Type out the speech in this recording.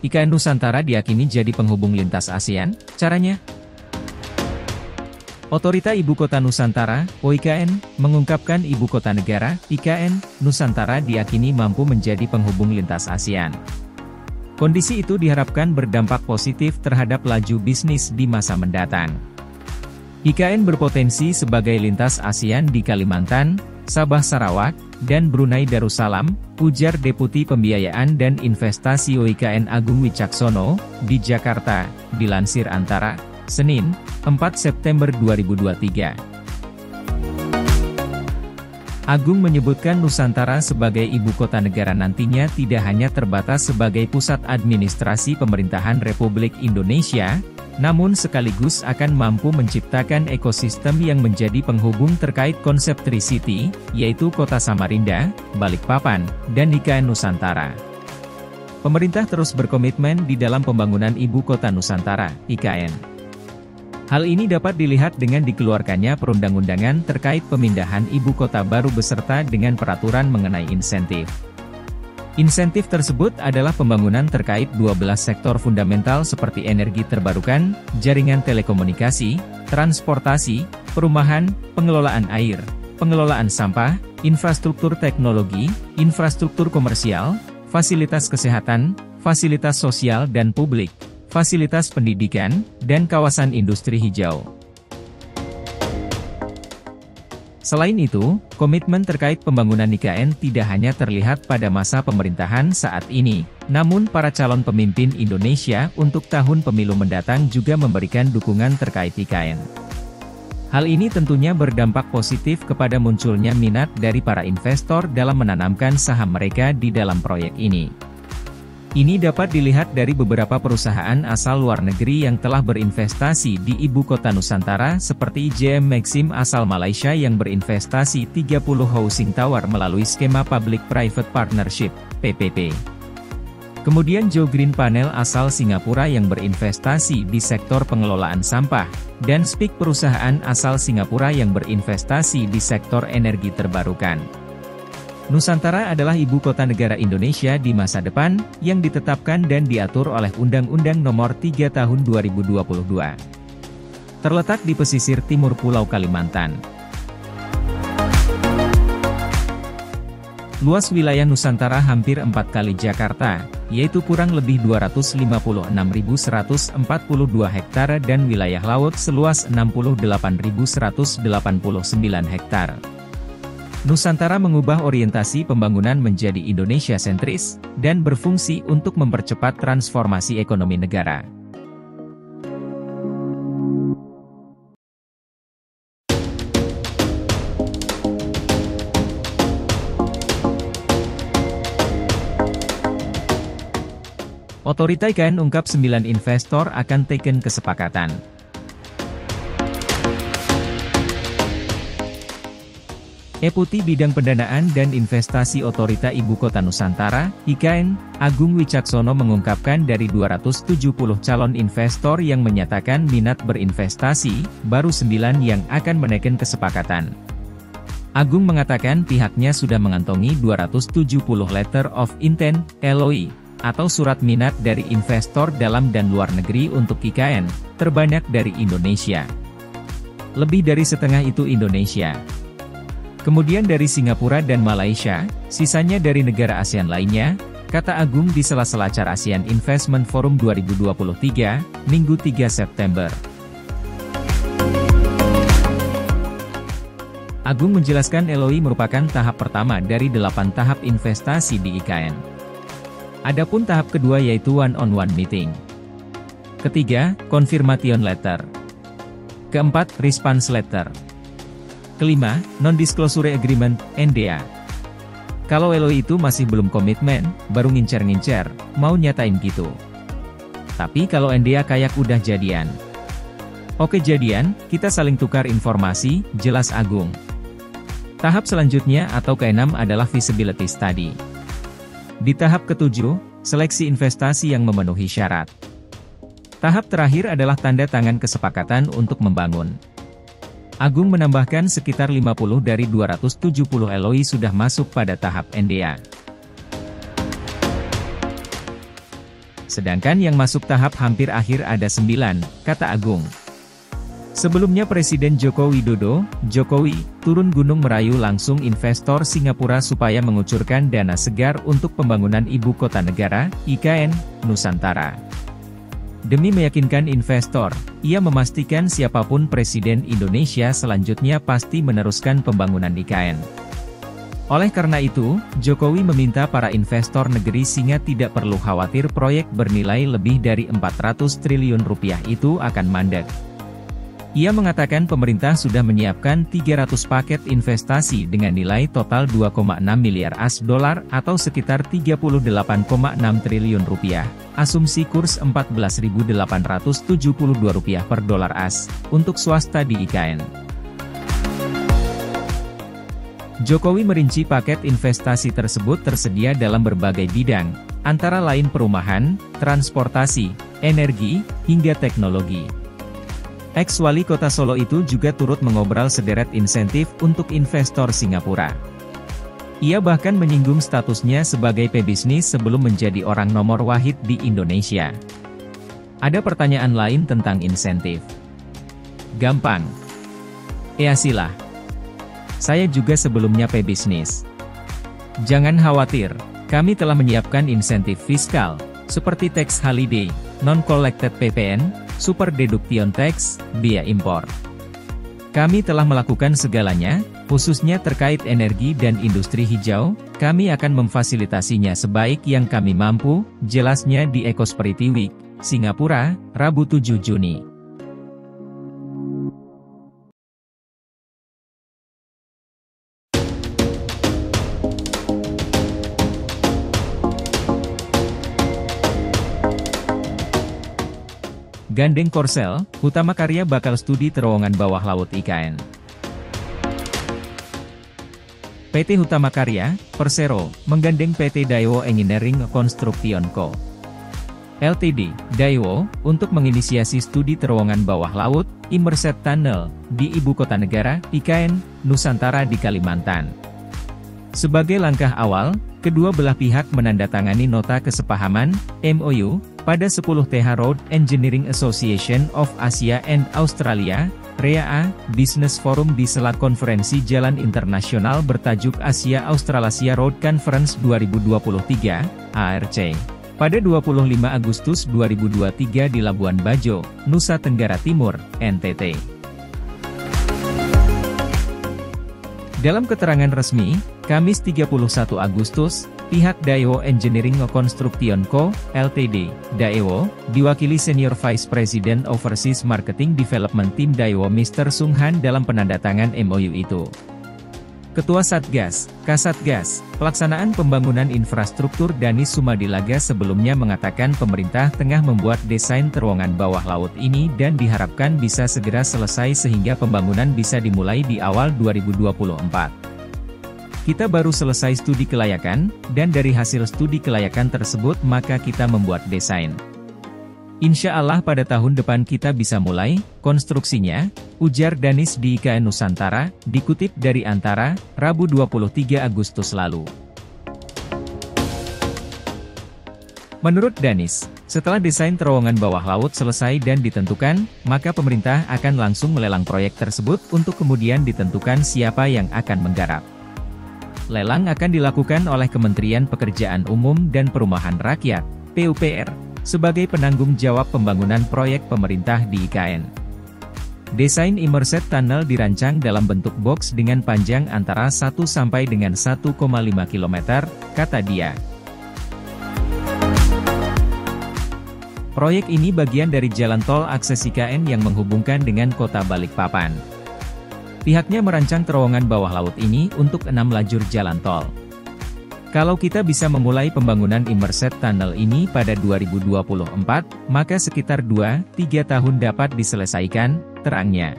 IKN Nusantara diyakini jadi penghubung lintas ASEAN, caranya? Otorita Ibu Kota Nusantara, OIKN, mengungkapkan Ibu Kota Negara, IKN, Nusantara diyakini mampu menjadi penghubung lintas ASEAN. Kondisi itu diharapkan berdampak positif terhadap laju bisnis di masa mendatang. IKN berpotensi sebagai lintas ASEAN di Kalimantan, Sabah Sarawak, dan Brunei Darussalam, ujar Deputi Pembiayaan dan Investasi OIKN Agung Wicaksono, di Jakarta, dilansir Antara, Senin, 4 September 2023. Agung menyebutkan Nusantara sebagai ibu kota negara nantinya tidak hanya terbatas sebagai pusat administrasi pemerintahan Republik Indonesia, namun sekaligus akan mampu menciptakan ekosistem yang menjadi penghubung terkait konsep Tri-City, yaitu Kota Samarinda, Balikpapan, dan IKN Nusantara. Pemerintah terus berkomitmen di dalam pembangunan Ibu Kota Nusantara, IKN. Hal ini dapat dilihat dengan dikeluarkannya perundang-undangan terkait pemindahan ibu kota baru beserta dengan peraturan mengenai insentif. Insentif tersebut adalah pembangunan terkait 12 sektor fundamental seperti energi terbarukan, jaringan telekomunikasi, transportasi, perumahan, pengelolaan air, pengelolaan sampah, infrastruktur teknologi, infrastruktur komersial, fasilitas kesehatan, fasilitas sosial dan publik, fasilitas pendidikan, dan kawasan industri hijau. Selain itu, komitmen terkait pembangunan IKN tidak hanya terlihat pada masa pemerintahan saat ini, namun para calon pemimpin Indonesia untuk tahun pemilu mendatang juga memberikan dukungan terkait IKN. Hal ini tentunya berdampak positif kepada munculnya minat dari para investor dalam menanamkan saham mereka di dalam proyek ini. Ini dapat dilihat dari beberapa perusahaan asal luar negeri yang telah berinvestasi di Ibu Kota Nusantara seperti JM Maxim asal Malaysia yang berinvestasi 30 housing tower melalui skema Public-Private Partnership, PPP. Kemudian Joe Green Panel asal Singapura yang berinvestasi di sektor pengelolaan sampah, dan Speak perusahaan asal Singapura yang berinvestasi di sektor energi terbarukan. Nusantara adalah ibu kota negara Indonesia di masa depan, yang ditetapkan dan diatur oleh Undang-Undang Nomor 3 Tahun 2022. Terletak di pesisir timur Pulau Kalimantan. Luas wilayah Nusantara hampir 4 kali Jakarta, yaitu kurang lebih 256.142 hektar dan wilayah laut seluas 68.189 hektar. Nusantara mengubah orientasi pembangunan menjadi Indonesia sentris, dan berfungsi untuk mempercepat transformasi ekonomi negara. Otorita IKN ungkap 9 investor akan teken kesepakatan. Deputi Bidang Pendanaan dan Investasi Otorita Ibu Kota Nusantara, IKN, Agung Wicaksono mengungkapkan dari 270 calon investor yang menyatakan minat berinvestasi, baru 9 yang akan menekan kesepakatan. Agung mengatakan pihaknya sudah mengantongi 270 letter of intent, LOI, atau surat minat dari investor dalam dan luar negeri untuk IKN, terbanyak dari Indonesia. Lebih dari setengah itu Indonesia. Kemudian dari Singapura dan Malaysia, sisanya dari negara ASEAN lainnya, kata Agung di sela-sela acara ASEAN Investment Forum 2023, Minggu 3 September. Agung menjelaskan LOI merupakan tahap pertama dari 8 tahap investasi di IKN. Adapun tahap kedua yaitu one-on-one meeting. Ketiga, confirmation letter. Keempat, response letter. Kelima, non-disclosure agreement, NDA. Kalau LOI itu masih belum komitmen, baru ngincer-ngincer, mau nyatain gitu. Tapi kalau NDA kayak udah jadian. Oke jadian, kita saling tukar informasi, jelas Agung. Tahap selanjutnya atau ke-6 adalah feasibility study. Di tahap ke-7, seleksi investasi yang memenuhi syarat. Tahap terakhir adalah tanda tangan kesepakatan untuk membangun. Agung menambahkan sekitar 50 dari 270 LOI sudah masuk pada tahap NDA. Sedangkan yang masuk tahap hampir akhir ada 9, kata Agung. Sebelumnya Presiden Joko Widodo, Jokowi, turun Gunung Merayu langsung investor Singapura supaya mengucurkan dana segar untuk pembangunan Ibu Kota Negara, IKN, Nusantara. Demi meyakinkan investor, ia memastikan siapapun Presiden Indonesia selanjutnya pasti meneruskan pembangunan IKN. Oleh karena itu, Jokowi meminta para investor negeri Singa tidak perlu khawatir proyek bernilai lebih dari 400 triliun rupiah itu akan mandek. Ia mengatakan pemerintah sudah menyiapkan 300 paket investasi dengan nilai total 2,6 miliar AS dolar atau sekitar 38,6 triliun rupiah. Asumsi kurs Rp14.872 per dolar AS, untuk swasta di IKN. Jokowi merinci paket investasi tersebut tersedia dalam berbagai bidang, antara lain perumahan, transportasi, energi, hingga teknologi. Ex-wali kota Solo itu juga turut mengobrol sederet insentif untuk investor Singapura. Ia bahkan menyinggung statusnya sebagai pebisnis sebelum menjadi orang nomor wahid di Indonesia. Ada pertanyaan lain tentang insentif. Gampang. Silah. Saya juga sebelumnya pebisnis. Jangan khawatir, kami telah menyiapkan insentif fiskal, seperti tax holiday, non-collected PPN, super deduction tax, biaya impor. Kami telah melakukan segalanya, khususnya terkait energi dan industri hijau, kami akan memfasilitasinya sebaik yang kami mampu, jelasnya di Ecosperity Week, Singapura, Rabu 7 Juni. Gandeng Korsel, Hutama Karya bakal studi terowongan bawah laut IKN. PT Hutama Karya, Persero, menggandeng PT Daewoo Engineering Construction Co. Ltd, Daewoo, untuk menginisiasi studi terowongan bawah laut, Immersed Tunnel, di Ibu Kota Negara, IKN, Nusantara di Kalimantan. Sebagai langkah awal, kedua belah pihak menandatangani nota kesepahaman, MOU, pada 10th Road Engineering Association of Asia and Australia, REAA, Business Forum di sela konferensi jalan internasional bertajuk Asia Australasia Road Conference 2023, ARC. Pada 25 Agustus 2023 di Labuan Bajo, Nusa Tenggara Timur, NTT. Dalam keterangan resmi, Kamis 31 Agustus, pihak Daewoo Engineering Construction Co., Ltd., Daewoo, diwakili Senior Vice President Overseas Marketing Development Team Daewoo Mr. Sung Han dalam penandatangan MOU itu. Ketua Satgas, Kasatgas, Pelaksanaan Pembangunan Infrastruktur Danis Sumadilaga sebelumnya mengatakan pemerintah tengah membuat desain terowongan bawah laut ini dan diharapkan bisa segera selesai sehingga pembangunan bisa dimulai di awal 2024. Kita baru selesai studi kelayakan, dan dari hasil studi kelayakan tersebut maka kita membuat desain. Insya Allah pada tahun depan kita bisa mulai konstruksinya, ujar Danis di IKN Nusantara, dikutip dari Antara, Rabu 23 Agustus lalu. Menurut Danis, setelah desain terowongan bawah laut selesai dan ditentukan, maka pemerintah akan langsung melelang proyek tersebut untuk kemudian ditentukan siapa yang akan menggarap. Lelang akan dilakukan oleh Kementerian Pekerjaan Umum dan Perumahan Rakyat, PUPR, sebagai penanggung jawab pembangunan proyek pemerintah di IKN. Desain Immersed Tunnel dirancang dalam bentuk box dengan panjang antara 1 sampai dengan 1,5 km, kata dia. Proyek ini bagian dari jalan tol akses IKN yang menghubungkan dengan kota Balikpapan. Pihaknya merancang terowongan bawah laut ini untuk 6 lajur jalan tol. Kalau kita bisa memulai pembangunan Immersed Tunnel ini pada 2024, maka sekitar 2-3 tahun dapat diselesaikan, terangnya.